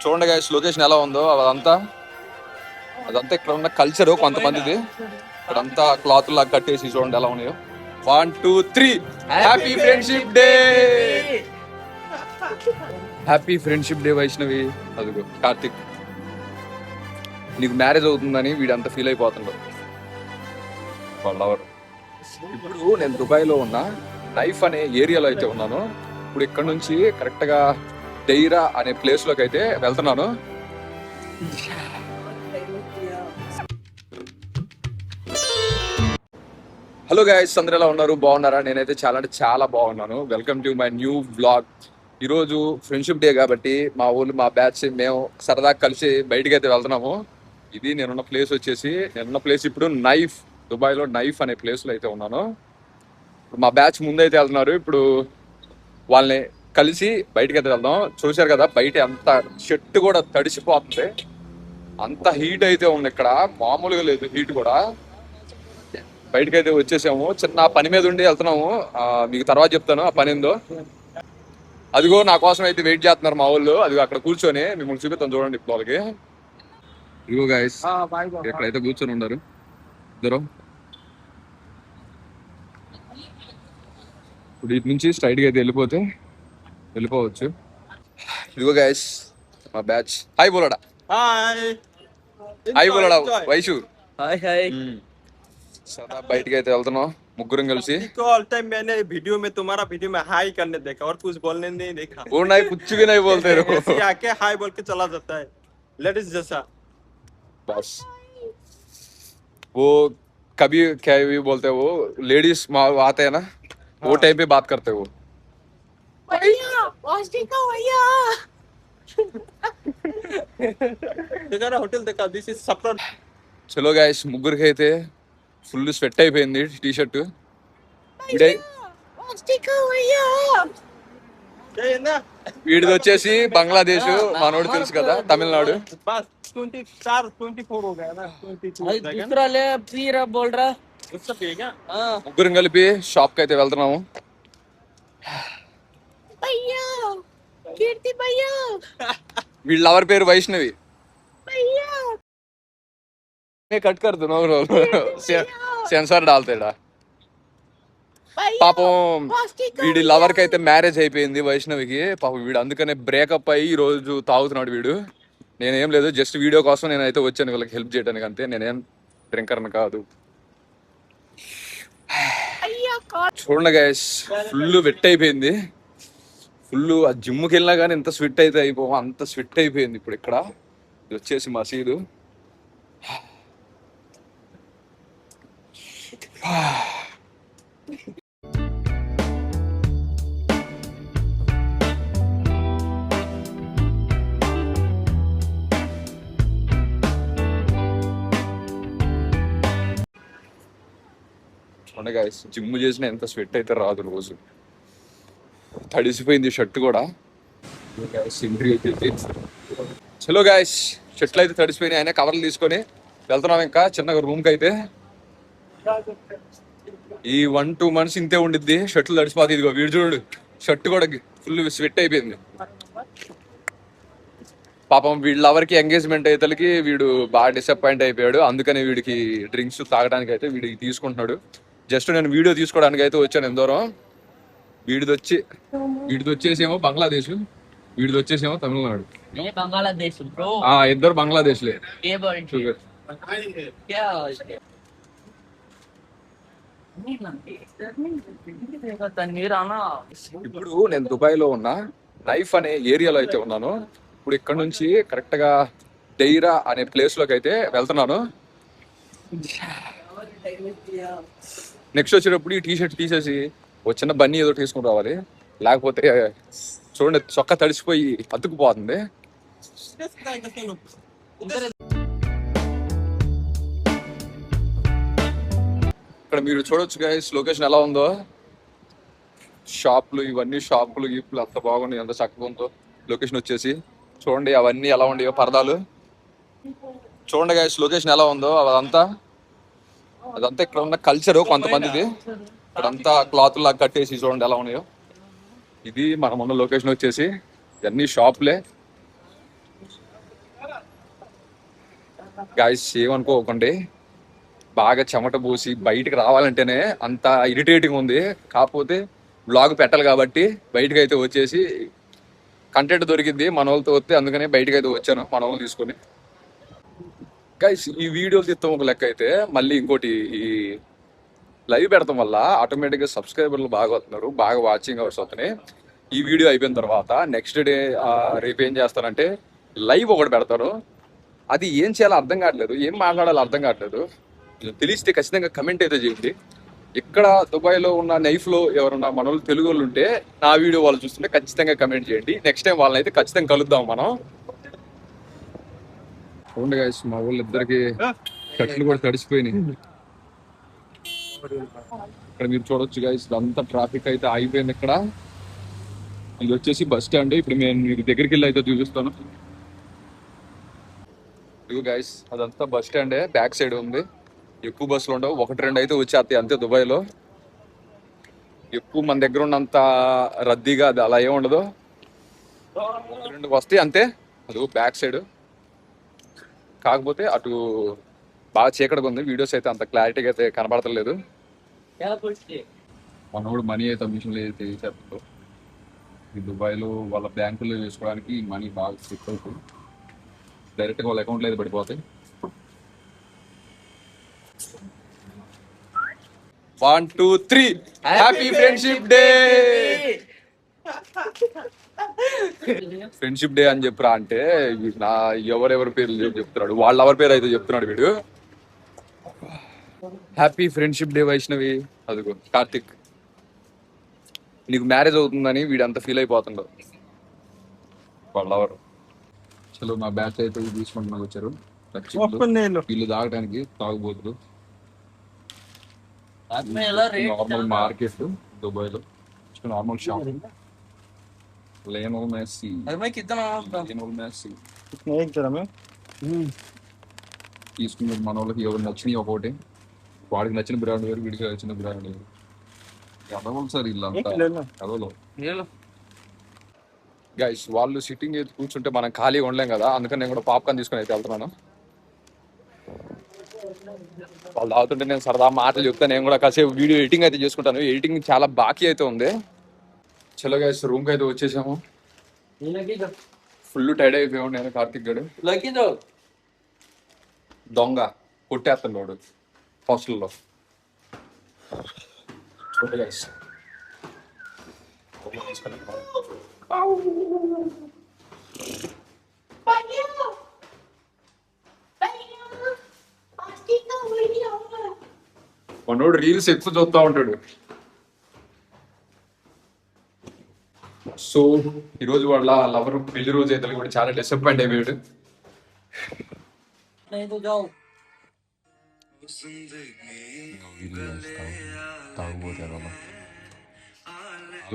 చూడండి guys location ఎలా ఉందో అదంతా ఇక్కడ ఉన్న కల్చర్ కొంతమందిది. ఇక్కడంతా క్లాత్ లాగా కట్టేసి చూడండి ఎలా ఉన్నాయో. 1 2 3 happy friendship day. Happy friendship day Vaishnavi. అదిగో కార్తిక్ నీకు మ్యారేజ్ అవుతుందని వీడంతా ఫీల్ అయిపోతుంటాడు వాళ్ళెవరు. ఇప్పుడు నేను దుబాయ్లో ఉన్నా, నైఫ్ అనే ఏరియాలో అయితే ఉన్నాను. ఇప్పుడు ఇక్కడ నుంచి కరెక్ట్గా డైరా అనే ప్లేస్లోకి అయితే వెళ్తున్నాను. హలో గైస్, అందరూ ఎలా ఉన్నారు? బాగున్నారా? నేనైతే చాలా అంటే చాలా బాగున్నాను. Welcome to my new vlog. ఈరోజు ఫ్రెండ్షిప్ డే కాబట్టి మా ఊళ్ళు మా బ్యాచ్ మేము సరదాగా కలిసి బయటికి అయితే వెళ్తున్నాము. ఇది నేనున్న ప్లేస్ ఇప్పుడు నైఫ్, దుబాయ్లో నైఫ్ అనే ప్లేస్లో అయితే ఉన్నాను. ఇప్పుడు మా బ్యాచ్ ముందైతే వెళ్తున్నారు. ఇప్పుడు వాళ్ళని కలిసి బయటకి అయితే వెళ్దాం. చూశారు కదా బయట అంత చెట్టు కూడా తడిసిపోతుంది, అంత హీట్ అయితే ఉంది ఇక్కడ, మామూలుగా లేదు హీట్ కూడా. బయటకి అయితే వచ్చేసాము, చిన్న పని మీద ఉండి వెళ్తున్నాము. మీకు తర్వాత చెప్తాను ఆ పని ఏందో. అదిగో నా కోసం అయితే వెయిట్ చేస్తున్నారు మా వాళ్ళు. అదిగో అక్కడ కూర్చొని మిమ్మల్ని చూపిస్తాను చూడండి ఇప్పుడు వాళ్ళకి. ఇదిగో గైస్ ఇక్కడైతే కూర్చొని ఉన్నారు ఇద్దరు. ఇప్పుడు ఇటు నుంచి స్ట్రైట్గా అయితే వెళ్ళిపోవచ్చు. ఇదిగో గైస్ మా బ్యాచ్. హాయ్ బోలడా. హాయ్ బోలడా వైషు. సదా బయటికి అయితే వెళ్తున్నాం ముగ్గురం కలిసి. ऑल टाइम मैंने वीडियो में तुम्हारा वीडियो में हाई करने देखा और कुछ बोलने नहीं देखा. वो नहीं कुछ भी नहीं बोलते रहो. ऐसे आके हाई बोल के चला जाता है लेडीज जैसा. बस वो कभी क्या भी बोलते हैं, वो लेडीज आते हैं ना, वो टाइम पे बात करते हैं वो. देखा ना होटल देखा. दिस इज सफर. చలో గైస్ ముగ్గురికి అయితే ఫుల్ స్వెట్ అయిపోయింది టీ షర్ట్. వీడిది వచ్చేసి బంగ్లాదేశ్, మనోడు తెలుసు కదా తమిళనాడు. ముగ్గురం కలిపి షాప్ కి అయితే వెళ్తున్నాము. వీళ్ళ ఎవరి పేరు వైష్ణవి. కట్ కర్దు సెన్సార్ డాల్తాడా. పాపం వీడి లవర్ కి అయితే మ్యారేజ్ అయిపోయింది వైష్ణవికి. పాపం వీడు అందుకనే బ్రేకప్ అయ్యి ఈ రోజు తాగుతున్నాడు వీడు. నేనేం లేదు, జస్ట్ వీడియో కోసం నేనైతే వచ్చాను వీళ్ళకి హెల్ప్ చేయడానికి అంతే. నేనేం డ్రింకర్ని కాదు. చూడండి గైస్ ఫుల్ వెట్ అయిపోయింది. ఫుల్ ఆ జిమ్కి వెళ్ళినా కానీ ఎంత స్వెట్ అయితే అయిపోవా అంత స్వెట్ అయిపోయింది. ఇప్పుడు ఇక్కడ ఇది వచ్చేసి మసీదు. చూడండి గైస్ జిమ్ చేసిన ఎంత స్వెట్ అయితే రాదు రోజు. తడిసిపోయింది షర్ట్ కూడా. చలో గైస్ షర్ట్లు అయితే తడిసిపోయినాయి, అయినా కవర్లు తీసుకొని వెళ్తున్నాం ఇంకా చిన్నగా రూమ్కి అయితే. ఈ 1-2 months ఇంతే ఉండిద్ది, షర్ట్లు తడిసిపోతుంది. ఇదిగో వీడు చూడు షర్ట్ కూడా ఫుల్ స్వెట్ అయిపోయింది. పాపం వీళ్ళ ఎవరికి ఎంగేజ్మెంట్ అయ్యేతలకి వీడు బాగా డిసప్పాయింట్ అయిపోయాడు. అందుకని వీడికి డ్రింక్స్ తాగడానికి అయితే వీడికి తీసుకుంటున్నాడు. జస్ట్ నేను వీడియో తీసుకోవడానికి అయితే వచ్చాను ఎంత దూరం. వీడిది వచ్చేసేమో బంగ్లాదేశ్, వీడిది వచ్చేసేమో తమిళనాడు. ఇద్దరు బంగ్లాదేశ్లే. ఇప్పుడు నేను దుబాయ్లో ఉన్నా, నైఫ్ అనే ఏరియాలో అయితే ఉన్నాను. ఇప్పుడు ఇక్కడ నుంచి కరెక్ట్ గా డైరా అనే ప్లేస్ లోకి అయితే వెళ్తున్నాను. నెక్స్ట్ వచ్చేటప్పుడు ఈ టీ షర్ట్ తీసేసి ఒక చిన్న బన్నీ ఏదో తీసుకుని రావాలి, లేకపోతే చూడండి చొక్కా తడిసిపోయి అతుక్కుపోతుంది. ఇక్కడ మీరు చూడొచ్చు గైస్ లొకేషన్ ఎలా ఉందో. షాపులు ఇవన్నీ షాపులు గీపులు అంత బాగున్నాయి, అంత చక్కగా ఉందో. లొకేషన్ వచ్చేసి చూడండి అవన్నీ ఎలా ఉండేవో పరదాలు. చూడండి గైస్ లొకేషన్ ఎలా ఉందో. అదంతా ఇక్కడ ఉన్న కల్చర్ కొంతమందిది. ఇక్కడంతా క్లాత్ లాగా కట్టేసి చూడండి ఎలా ఉన్నాయో. ఇది మనం ఉన్న లొకేషన్ వచ్చేసి ఇవన్నీ షాప్లే. గాయస్ ఏమనుకోకండి, బాగా చెమట పోసి బయటికి రావాలంటేనే అంత ఇరిటేటింగ్ ఉంది. కాకపోతే బ్లాగ్ పెట్టాలి కాబట్టి బయటకు అయితే వచ్చేసి కంటెంట్ దొరికింది మన వాళ్ళతో వస్తే, అందుకనే బయటకు అయితే వచ్చాను మన వాళ్ళు తీసుకొని. గైస్ ఈ వీడియోలు తీస్తాం ఒక లెక్క అయితే, మళ్ళీ ఇంకోటి ఈ లైవ్ పెడతాం వల్ల ఆటోమేటిక్గా సబ్స్క్రైబర్లు బాగా వస్తున్నారు, బాగా వాచింగ్ అవర్స్ వస్తున్నాయి. ఈ వీడియో అయిపోయిన తర్వాత నెక్స్ట్ డే రేపు ఏం చేస్తానంటే లైవ్ ఒకటి పెడతారు. అది ఏం చేయాలో అర్థం కావట్లేదు, ఏం మాట్లాడాలో అర్థం కావట్లేదు. తెలిస్తే ఖచ్చితంగా కమెంట్ అయితే చేయండి. ఇక్కడ దుబాయ్లో ఉన్న నైఫ్లో ఎవరన్నా మన వాళ్ళు తెలుగు వాళ్ళు ఉంటే నా వీడియో వాళ్ళు చూస్తుంటే ఖచ్చితంగా కమెంట్ చేయండి. నెక్స్ట్ టైం వాళ్ళని అయితే ఖచ్చితంగా కలుద్దాం మనం. అవును గైస్, మా వాళ్ళు ఇద్దరికి షర్ట్లు కూడా తడిసిపోయినాయి. ఇక్కడ మీరు చూడొచ్చు గైస్, అంతా ట్రాఫిక్ అయితే ఆగిపోయింది ఇక్కడ. ఇది వచ్చేసి బస్ స్టాండ్. ఇప్పుడు నేను మీకు దగ్గరికి వెళ్ళి అయితే చూపిస్తాను. ఇదిగో గైస్, అదంతా బస్ స్టాండే, బ్యాక్ సైడ్ ఉంది. ఎక్కువ బస్సులు ఉండవు, ఒకటి రెండు అయితే వచ్చేస్తాయి అంతే. దుబాయ్లో ఎక్కువ మన దగ్గర ఉన్నంత రద్దీగా అది అలా ఏమి ఉండదు, రెండు వస్తాయి అంతే. అది బ్యాక్ సైడ్. కాకపోతే అటు బాగా చీకటిగా ఉంది, వీడియోస్ అయితే అంత క్లారిటీగా అయితే కనబడతలేదు. మనోడు మనీ అయితే మిషన్లో అయితే వేసేస్తాడు. ఈ దుబాయ్లో వాళ్ళ బ్యాంకులో వేసుకోవడానికి మనీ బాగా సెట్ అవుతుంది, డైరెక్ట్గా వాళ్ళ అకౌంట్లో అయితే పడిపోతాయి. 1 2 3 happy friendship day. Friendship day అని చెప్పరా అంటే నా ఎవరెవరి పేర్లు చెప్తున్నాడు, వాళ్ళ ఎవరి పేరు అయితే చెప్తున్నాడు వీడు. Happy friendship day Vaishnavi. అదిగో కార్తిక్, నీకు మ్యారేజ్ అవుతుందని వీడు అంత ఫీల్ అయిపోతుండవు వాళ్ళ ఎవరు. చలో మా బ్యాచ్ అయితే తీసుకుంటున్నా వచ్చారు. వీళ్ళు తాగడానికి తాగుబోతులు. నార్మల్ మార్కెట్ దుబాయ్లో, normal shop. Lionel Messi. Lionel Messi. తీసుకున్నారు మన వాళ్ళకి ఎవరు నచ్చినాయి ఒకటి. వాడికి నచ్చిన బ్రాండ్ వేరు, వీడికి నచ్చిన బ్రాండ్ వేరు. ఎదవలు సార్ ఇల్లంతా ఎదవలు. గైస్ వాళ్ళు సిట్టింగ్ అయితే కూర్చుంటే మనం ఖాళీగా ఉండలేం కదా, అందుకని నేను కూడా పాప్కార్న్ తీసుకుని అయితే వెళ్తున్నాను. వాళ్ళు తాగుతుంటే నేను సరదా మాటలు చెప్తాను, నేను కూడా కాసేపు వీడియో ఎడిటింగ్ అయితే చేసుకుంటాను. ఎడిటింగ్ చాలా బాకీ అయితే ఉంది. చలో గైస్ రూమ్కి అయితే వచ్చేసాము. ఫుల్ టైర్డ్ అయిపోయాము నేను, కార్తిక్ గడు దొంగ కొట్టేస్తున్నాడు హాస్టల్లో. గైస్ మనోడు రీల్స్ ఎక్కువ చూస్తూ ఉంటాడు. సో ఈరోజు వాళ్ళ లవర్ పెళ్లి రోజు అయితే కూడా చాలా డిసప్పాయింట్ అయిపోయాడు.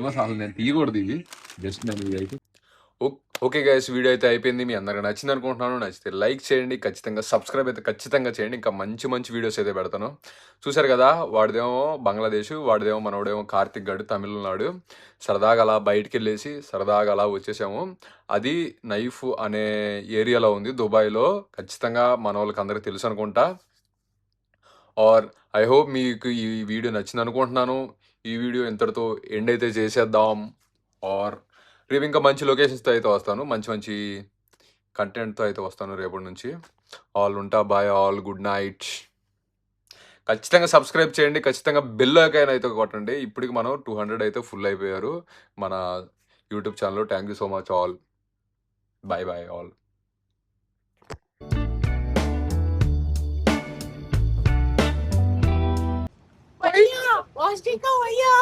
అసలు నేను తీయకూడదు ఇది, జస్ట్ నేను ఇది అయితే. ఓకే గైస్, వీడియో అయితే అయిపోయింది. మీ అందరికి నచ్చింది అనుకుంటున్నాను. నచ్చితే లైక్ చేయండి, ఖచ్చితంగా సబ్స్క్రైబ్ అయితే ఖచ్చితంగా చేయండి. ఇంకా మంచి మంచి వీడియోస్ అయితే పెడతాను. చూసారు కదా, వాడిదేమో బంగ్లాదేశ్, వాడిదేమో మనోడేమో కార్తిక్ గడు తమిళనాడు. సరదాగా అలా బయటికి వెళ్ళేసి సరదాగా అలా వచ్చేసాము. అది నైఫ్ అనే ఏరియాలో ఉంది దుబాయ్లో. ఖచ్చితంగా మన వాళ్ళకి అందరికి తెలుసు అనుకుంటా. ఆర్ ఐ హోప్ మీకు ఈ వీడియో నచ్చింది అనుకుంటున్నాను. ఈ వీడియో ఇంతటితో ఎండ్ అయితే చేసేద్దాం. ఆర్ రేపు ఇంకా మంచి లొకేషన్స్తో అయితే వస్తాను, మంచి మంచి కంటెంట్తో అయితే వస్తాను రేపటి నుంచి. ఆల్ ఉంటా, బాయ్ ఆల్, గుడ్ నైట్. ఖచ్చితంగా సబ్స్క్రైబ్ చేయండి, ఖచ్చితంగా బెల్ ఐకాన్ అయితే కొట్టండి. ఇప్పటికి మనం 200 అయితే ఫుల్ అయిపోయారు మన యూట్యూబ్ ఛానల్లో. Thank you so much all. Bye bye all. भैया